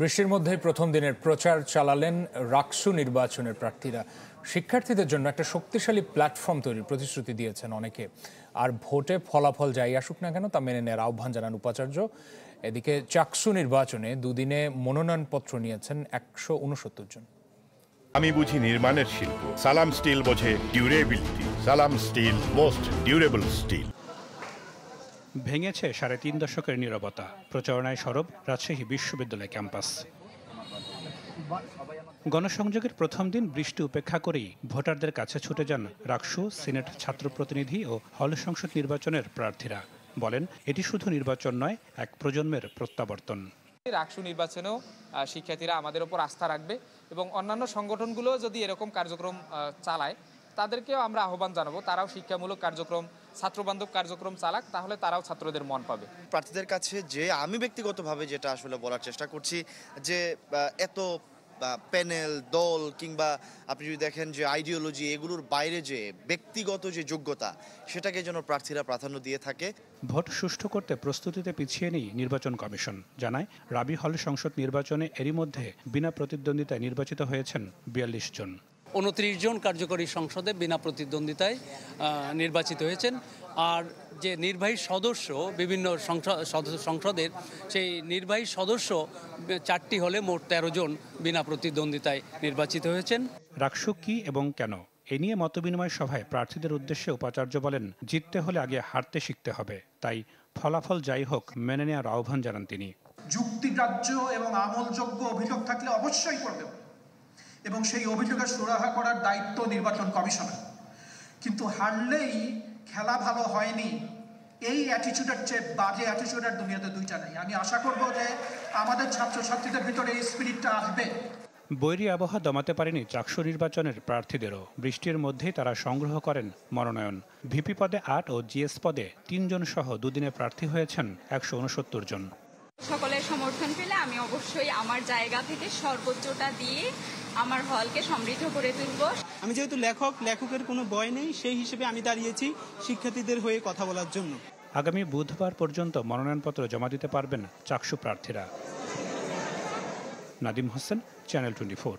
বৃষ্টির মধ্যেই প্রথম দিনের প্রচার চালালেন রাকসু নির্বাচনের প্রার্থীরা। শিক্ষার্থীদের জন্য একটা শক্তিশালী প্ল্যাটফর্ম তৈরির প্রতিশ্রুতি দিয়েছেন অনেকে। আর ভোটে ফলাফল যাই আসুক না কেন তা মেনে নেওয়ার আহ্বান জানান উপাচার্য। এদিকে চাকসু নির্বাচনে দুদিনে মনোনয়নপত্র নিয়েছেন 169 জন। আমি বুঝি নির্মাণের শিল্প, সালাম স্টিল বোঝে ডিউরেবিলিটি। সালাম স্টিল, মোস্ট ডিউরেবল স্টিল। ভেঙেছে 3.5 দশকের নীরবতা। প্রচারণায় সরব রাজশাহী বিশ্ববিদ্যালয় ক্যাম্পাস। গণসংযোগের প্রথম দিন বৃষ্টি উপেক্ষা করেই ভোটারদের কাছে ছুটে যান রাকসু, সিনেট ছাত্র প্রতিনিধি ও হল সংসদ নির্বাচনের প্রার্থীরা। বলেন, এটি শুধু নির্বাচন নয়, এক প্রজন্মের প্রত্যাবর্তন। রাকসু নির্বাচনেও শিক্ষার্থীরা আমাদের উপর আস্থা রাখবে এবং অন্যান্য সংগঠনগুলো যদি এরকম কার্যক্রম চালায় তাদেরকেও আমরা আহ্বান জানাবো তারাও শিক্ষামূলক কার্যক্রম, ছাত্রবান্ধব কার্যক্রম চালাক, তাহলে তারাও ছাত্রদের মন পাবে। প্রার্থীদের কাছে যে আমি ব্যক্তিগতভাবে যেটা আসলে বলার চেষ্টা করছি যে এত প্যানেল, দল কিংবা আপনি যদি দেখেন যে আইডিওলজি, এগুলোর বাইরে যে ব্যক্তিগত যে যোগ্যতা, সেটাকে যেন প্রার্থীরা প্রাধান্য দিয়ে থাকে। ভোট সুষ্ঠু করতে প্রস্তুতিতে পিছিয়ে নেই নির্বাচন কমিশন। জানায়, রাবি হল সংসদ নির্বাচনে এরই মধ্যে বিনা প্রতিদ্বন্দ্বিতায় নির্বাচিত হয়েছেন 42 জন। 29 জন কার্যকরী সংসদে বিনা প্রতিদ্বন্দ্বিতায় নির্বাচিত হয়েছেন। আর যে নির্বাহী সদস্য বিভিন্ন সংসদের, সেই নির্বাহী সদস্য 4টি হলে মোট 13 জন বিনা প্রতিদ্বন্দ্বিতায় নির্বাচিত হয়েছেন। রাকসু কি এবং কেন, এ নিয়ে মতবিনিময় সভায় প্রার্থীদের উদ্দেশ্যে উপাচার্য বলেন, জিততে হলে আগে হারতে শিখতে হবে, তাই ফলাফল যাই হোক মেনে নেওয়ার আহ্বান জানান তিনি। যুক্তিগ্রাহ্য এবং আমলযোগ্য অভিযোগ থাকলে অবশ্যই করবে এবং সেই অভিযোগের সুরাহা করার দায়িত্ব নির্বাচন কমিশনের। কিন্তু হারলেই খেলা ভালো হয়নি, এই অ্যাটিটিউডের চেয়ে বাজে অ্যাটিটিউডের দুনিয়াতে দুইটা নেই। আমি আশা করব যে আমাদের ছাত্রছাত্রীদের ভিতরে এই স্পিরিটটা আসবে। বৈরী আবহাওয়া দমাতে পারেনি চাকসু নির্বাচনের প্রার্থীদেরও। বৃষ্টির মধ্যেই তারা সংগ্রহ করেন মনোনয়ন। ভিপি পদে 8 ও জিএস পদে 3 জন সহ দুদিনে প্রার্থী হয়েছেন 169 জন। সকলের সমর্থন পেলে আমি অবশ্যই আমার জায়গা থেকে সর্বোচ্চটা দিয়ে আমার হলকে সমৃদ্ধ করে তুলব। আমি যেহেতু লেখকের কোনো ভয় নেই, সেই হিসেবে আমি দাঁড়িয়েছি শিক্ষার্থীদের হয়ে কথা বলার জন্য। আগামী বুধবার পর্যন্ত মনোনয়নপত্র জমা দিতে পারবেন চাকসু প্রার্থীরা। নাদিম হোসেন, চ্যানেল 24।